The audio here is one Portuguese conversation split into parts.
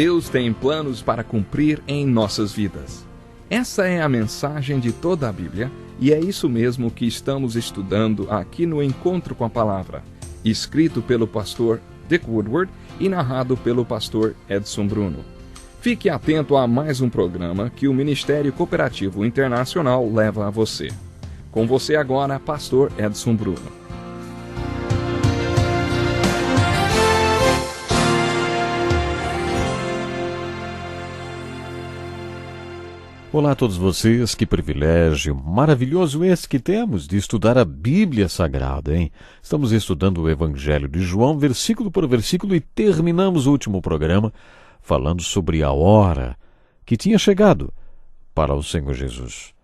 Deus tem planos para cumprir em nossas vidas. Essa é a mensagem de toda a Bíblia e é isso mesmo que estamos estudando aqui no Encontro com a Palavra, escrito pelo pastor Dick Woodward e narrado pelo pastor Edson Bruno. Fique atento a mais um programa que o Ministério Cooperativo Internacional leva a você. Com você agora, pastor Edson Bruno. Olá a todos vocês, que privilégio maravilhoso esse que temos de estudar a Bíblia Sagrada, hein? Estamos estudando o Evangelho de João, versículo por versículo, e terminamos o último programa falando sobre a hora que tinha chegado para o Senhor Jesus.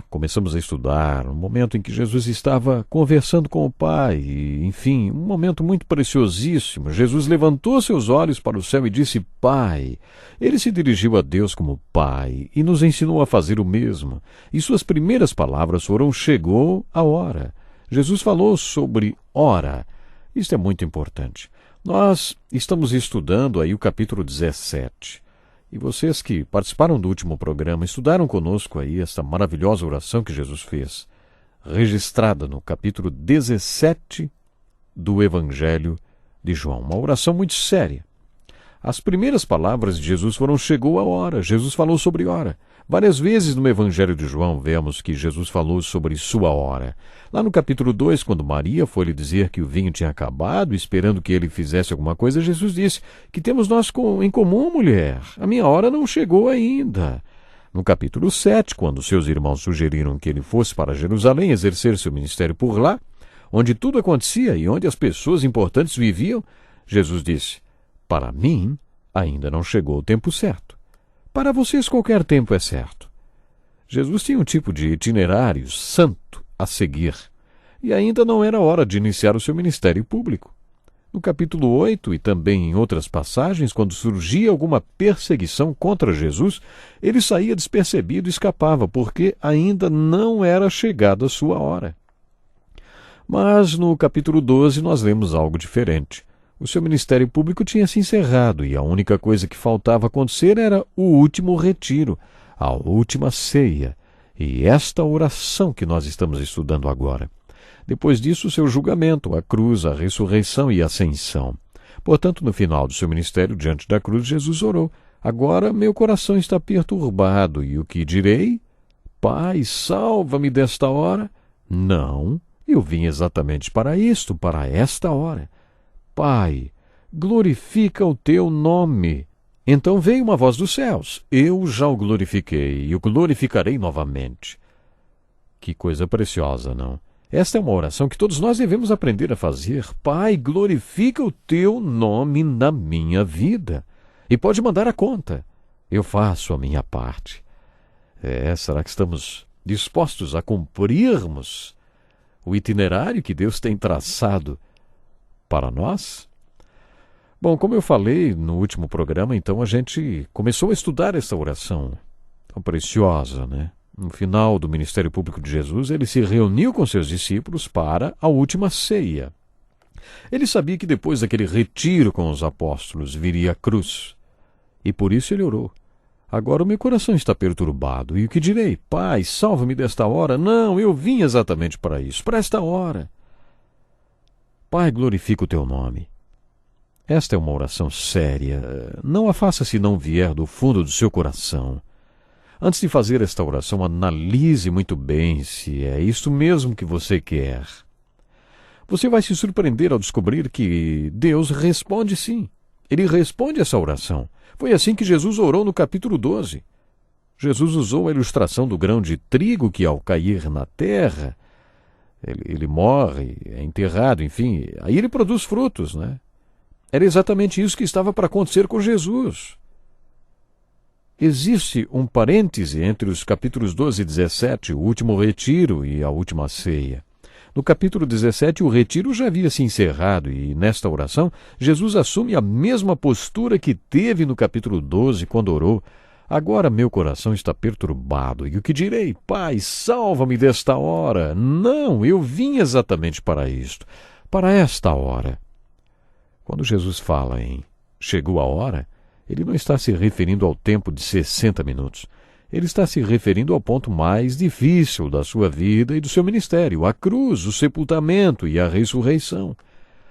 Começamos a estudar um momento em que Jesus estava conversando com o Pai, e, enfim, um momento muito preciosíssimo. Jesus levantou seus olhos para o céu e disse, Pai. Ele se dirigiu a Deus como Pai e nos ensinou a fazer o mesmo. E suas primeiras palavras foram, chegou a hora. Jesus falou sobre hora. Isto é muito importante. Nós estamos estudando aí o capítulo 17. E vocês que participaram do último programa, estudaram conosco aí esta maravilhosa oração que Jesus fez, registrada no capítulo 17 do Evangelho de João. Uma oração muito séria. As primeiras palavras de Jesus foram, chegou a hora. Jesus falou sobre hora. Várias vezes no Evangelho de João vemos que Jesus falou sobre sua hora. Lá no capítulo 2, quando Maria foi lhe dizer que o vinho tinha acabado, esperando que ele fizesse alguma coisa, Jesus disse, que temos nós em comum, mulher? A minha hora não chegou ainda. No capítulo 7, quando seus irmãos sugeriram que ele fosse para Jerusalém exercer seu ministério por lá, onde tudo acontecia e onde as pessoas importantes viviam, Jesus disse, para mim ainda não chegou o tempo certo. Para vocês qualquer tempo é certo. Jesus tinha um tipo de itinerário santo a seguir, e ainda não era hora de iniciar o seu ministério público. No capítulo 8, e também em outras passagens, quando surgia alguma perseguição contra Jesus, ele saía despercebido e escapava, porque ainda não era chegada a sua hora. Mas no capítulo 12 nós lemos algo diferente. O seu ministério público tinha se encerrado e a única coisa que faltava acontecer era o último retiro, a última ceia, e esta oração que nós estamos estudando agora. Depois disso, o seu julgamento, a cruz, a ressurreição e a ascensão. Portanto, no final do seu ministério, diante da cruz, Jesus orou. Agora meu coração está perturbado, e o que direi? Pai, salva-me desta hora? Não, eu vim exatamente para isto, para esta hora. Pai, glorifica o teu nome. Então veio uma voz dos céus. Eu já o glorifiquei e o glorificarei novamente. Que coisa preciosa, não? Esta é uma oração que todos nós devemos aprender a fazer. Pai, glorifica o teu nome na minha vida. E pode mandar a conta. Eu faço a minha parte. Será que estamos dispostos a cumprirmos o itinerário que Deus tem traçado para nós? Bom, como eu falei no último programa, então a gente começou a estudar essa oração tão preciosa, né? No final do ministério público de Jesus, ele se reuniu com seus discípulos para a última ceia. Ele sabia que depois daquele retiro com os apóstolos viria a cruz, e por isso ele orou. Agora o meu coração está perturbado, e o que direi? Pai, salva-me desta hora? Não, eu vim exatamente para isso, para esta hora. Pai, glorifica o teu nome. Esta é uma oração séria. Não a faça se não vier do fundo do seu coração. Antes de fazer esta oração, analise muito bem se é isso mesmo que você quer. Você vai se surpreender ao descobrir que Deus responde sim. Ele responde essa oração. Foi assim que Jesus orou no capítulo 12. Jesus usou a ilustração do grão de trigo que, ao cair na terra, ele morre, é enterrado, enfim, aí ele produz frutos, né? Era exatamente isso que estava para acontecer com Jesus. Existe um parêntese entre os capítulos 12 e 17, o último retiro e a última ceia. No capítulo 17, o retiro já havia se encerrado e, nesta oração, Jesus assume a mesma postura que teve no capítulo 12, quando orou. Agora meu coração está perturbado, e o que direi? Pai, salva-me desta hora. Não, eu vim exatamente para isto, para esta hora. Quando Jesus fala em chegou a hora, Ele não está se referindo ao tempo de 60 minutos. Ele está se referindo ao ponto mais difícil da sua vida e do seu ministério, a cruz, o sepultamento e a ressurreição.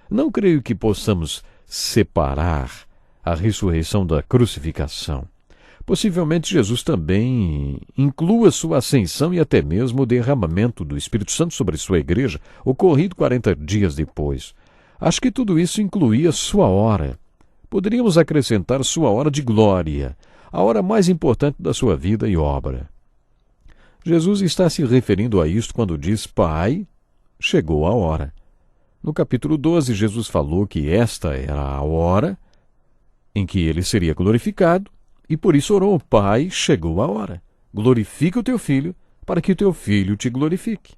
Não creio que possamos separar a ressurreição da crucificação. Possivelmente Jesus também inclua sua ascensão e até mesmo o derramamento do Espírito Santo sobre sua igreja, ocorrido 40 dias depois. Acho que tudo isso incluía sua hora. Poderíamos acrescentar sua hora de glória, a hora mais importante da sua vida e obra. Jesus está se referindo a isto quando diz: Pai, chegou a hora. No capítulo 12, Jesus falou que esta era a hora em que ele seria glorificado, e por isso orou: Pai, chegou a hora. Glorifica o teu filho, para que o teu filho te glorifique.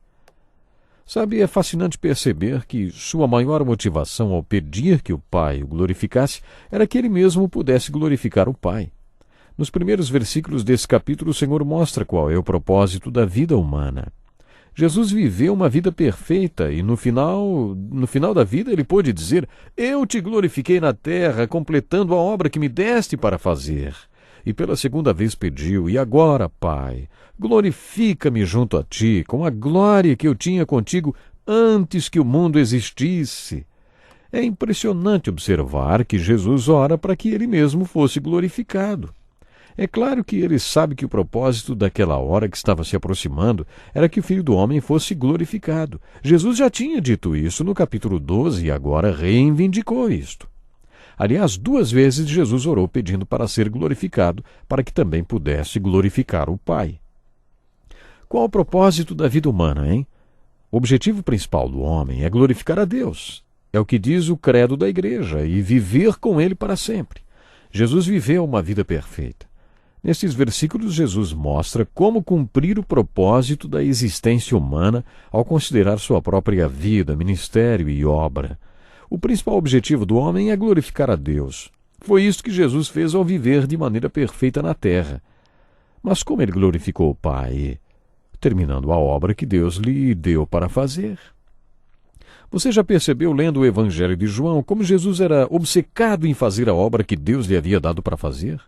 Sabe, é fascinante perceber que sua maior motivação ao pedir que o Pai o glorificasse era que ele mesmo pudesse glorificar o Pai. Nos primeiros versículos desse capítulo, o Senhor mostra qual é o propósito da vida humana. Jesus viveu uma vida perfeita e no final da vida ele pôde dizer: Eu te glorifiquei na terra, completando a obra que me deste para fazer. E pela segunda vez pediu: E agora, Pai, glorifica-me junto a ti, com a glória que eu tinha contigo antes que o mundo existisse. É impressionante observar que Jesus ora para que ele mesmo fosse glorificado. É claro que ele sabe que o propósito daquela hora que estava se aproximando era que o Filho do Homem fosse glorificado. Jesus já tinha dito isso no capítulo 12 e agora reivindicou isto. Aliás, 2 vezes Jesus orou pedindo para ser glorificado, para que também pudesse glorificar o Pai. Qual o propósito da vida humana, hein? O objetivo principal do homem é glorificar a Deus. É o que diz o credo da igreja, e viver com Ele para sempre. Jesus viveu uma vida perfeita. Nestes versículos, Jesus mostra como cumprir o propósito da existência humana ao considerar sua própria vida, ministério e obra. O principal objetivo do homem é glorificar a Deus. Foi isso que Jesus fez ao viver de maneira perfeita na terra. Mas como ele glorificou o Pai? Terminando a obra que Deus lhe deu para fazer. Você já percebeu, lendo o Evangelho de João, como Jesus era obcecado em fazer a obra que Deus lhe havia dado para fazer?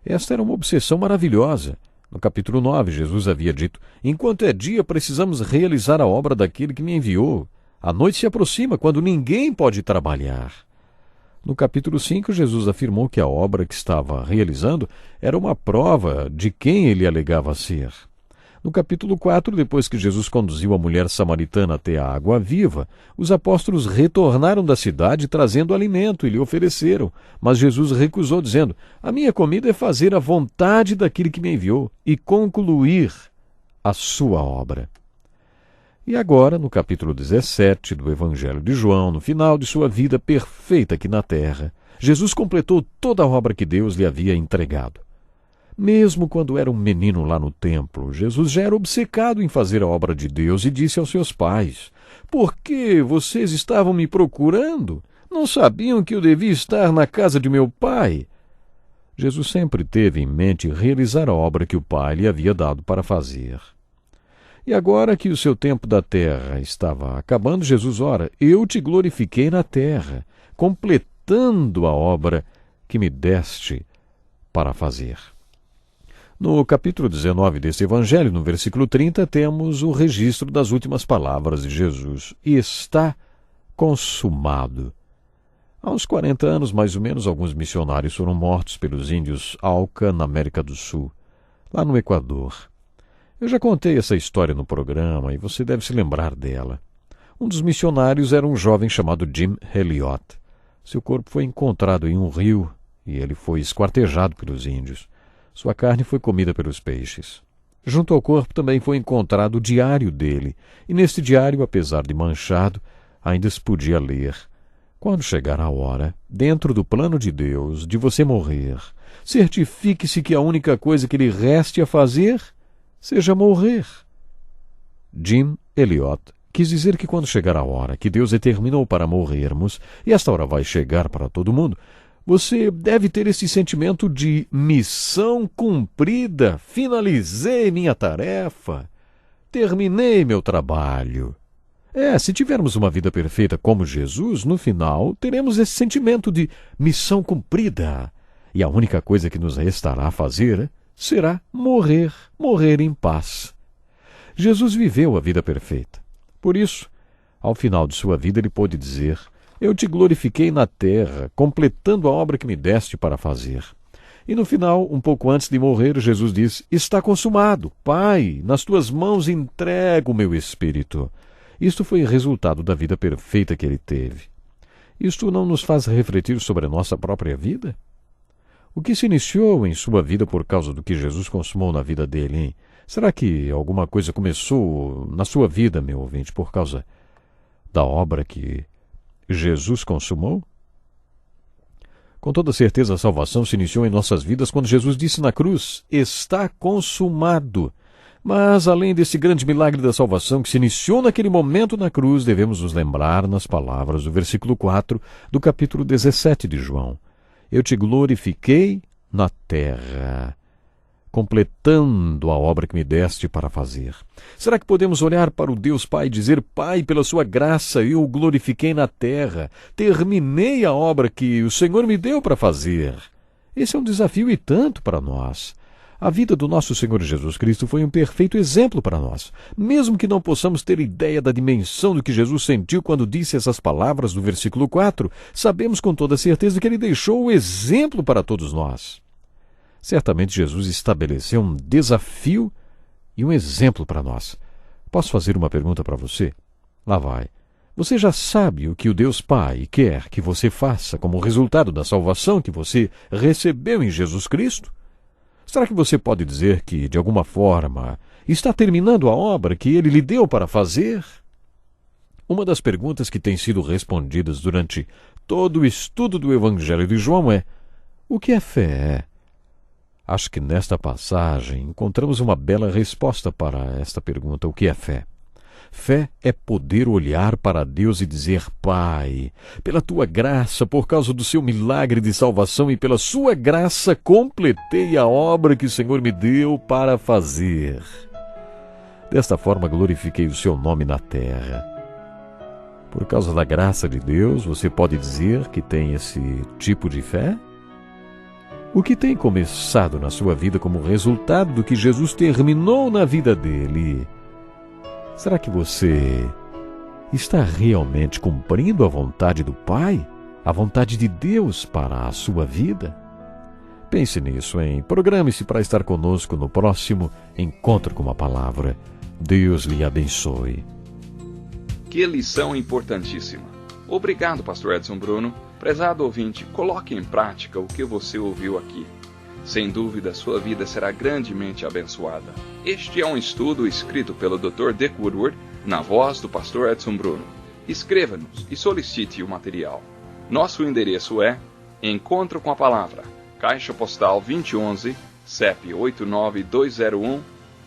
Esta era uma obsessão maravilhosa. No capítulo 9, Jesus havia dito: Enquanto é dia, precisamos realizar a obra daquele que me enviou. A noite se aproxima, quando ninguém pode trabalhar. No capítulo 5, Jesus afirmou que a obra que estava realizando era uma prova de quem ele alegava ser. No capítulo 4, depois que Jesus conduziu a mulher samaritana até a água viva, os apóstolos retornaram da cidade trazendo alimento e lhe ofereceram. Mas Jesus recusou, dizendo: A minha comida é fazer a vontade daquele que me enviou e concluir a sua obra. E agora, no capítulo 17 do Evangelho de João, no final de sua vida perfeita aqui na terra, Jesus completou toda a obra que Deus lhe havia entregado. Mesmo quando era um menino lá no templo, Jesus já era obcecado em fazer a obra de Deus e disse aos seus pais: Por que vocês estavam me procurando? Não sabiam que eu devia estar na casa de meu pai? Jesus sempre teve em mente realizar a obra que o Pai lhe havia dado para fazer. E agora que o seu tempo da terra estava acabando, Jesus ora: Eu te glorifiquei na terra, completando a obra que me deste para fazer. No capítulo 19 deste Evangelho, no versículo 30, temos o registro das últimas palavras de Jesus: E está consumado. Há uns 40 anos, mais ou menos, alguns missionários foram mortos pelos índios Auca, na América do Sul, lá no Equador. Eu já contei essa história no programa e você deve se lembrar dela. Um dos missionários era um jovem chamado Jim Elliot. Seu corpo foi encontrado em um rio e ele foi esquartejado pelos índios. Sua carne foi comida pelos peixes. Junto ao corpo também foi encontrado o diário dele, e neste diário, apesar de manchado, ainda se podia ler: Quando chegar a hora, dentro do plano de Deus, de você morrer, certifique-se que a única coisa que lhe reste a fazer seja morrer. Jim Elliot quis dizer que quando chegar a hora que Deus determinou para morrermos, e esta hora vai chegar para todo mundo, você deve ter esse sentimento de missão cumprida. Finalizei minha tarefa. Terminei meu trabalho. Se tivermos uma vida perfeita como Jesus, no final teremos esse sentimento de missão cumprida. E a única coisa que nos restará fazer será morrer em paz. Jesus viveu a vida perfeita. Por isso, ao final de sua vida, ele pôde dizer: eu te glorifiquei na terra, completando a obra que me deste para fazer. E no final, um pouco antes de morrer, Jesus diz: está consumado. Pai, nas tuas mãos entrego o meu espírito. Isto foi resultado da vida perfeita que ele teve. Isto não nos faz refletir sobre a nossa própria vida? O que se iniciou em sua vida por causa do que Jesus consumou na vida dele, hein? Será que alguma coisa começou na sua vida, meu ouvinte, por causa da obra que Jesus consumou? Com toda certeza, a salvação se iniciou em nossas vidas quando Jesus disse na cruz: está consumado. Mas, além desse grande milagre da salvação que se iniciou naquele momento na cruz, devemos nos lembrar nas palavras do versículo 4 do capítulo 17 de João: eu te glorifiquei na terra, completando a obra que me deste para fazer. Será que podemos olhar para o Deus Pai e dizer: Pai, pela sua graça eu o glorifiquei na terra, terminei a obra que o Senhor me deu para fazer? Esse é um desafio e tanto para nós. A vida do nosso Senhor Jesus Cristo foi um perfeito exemplo para nós. Mesmo que não possamos ter ideia da dimensão do que Jesus sentiu quando disse essas palavras do versículo 4, sabemos com toda certeza que ele deixou o exemplo para todos nós. Certamente Jesus estabeleceu um desafio e um exemplo para nós. Posso fazer uma pergunta para você? Lá vai. Você já sabe o que o Deus Pai quer que você faça como resultado da salvação que você recebeu em Jesus Cristo? Será que você pode dizer que, de alguma forma, está terminando a obra que ele lhe deu para fazer? Uma das perguntas que tem sido respondidas durante todo o estudo do Evangelho de João é: o que é fé? Acho que nesta passagem encontramos uma bela resposta para esta pergunta: o que é fé? Fé é poder olhar para Deus e dizer: Pai, pela tua graça, por causa do seu milagre de salvação e pela sua graça, completei a obra que o Senhor me deu para fazer. Desta forma, glorifiquei o seu nome na terra. Por causa da graça de Deus, você pode dizer que tem esse tipo de fé? O que tem começado na sua vida como resultado do que Jesus terminou na vida dele? Será que você está realmente cumprindo a vontade do Pai? A vontade de Deus para a sua vida? Pense nisso, hein? Programe-se para estar conosco no próximo Encontro com a Palavra. Deus lhe abençoe. Que lição importantíssima. Obrigado, pastor Edson Bruno. Prezado ouvinte, coloque em prática o que você ouviu aqui. Sem dúvida, sua vida será grandemente abençoada. Este é um estudo escrito pelo Dr. Dick Woodward, na voz do pastor Edson Bruno. Escreva-nos e solicite o material. Nosso endereço é Encontro com a Palavra, Caixa Postal 2011, CEP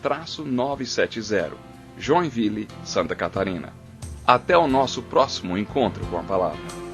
89201-970, Joinville, Santa Catarina. Até o nosso próximo Encontro com a Palavra.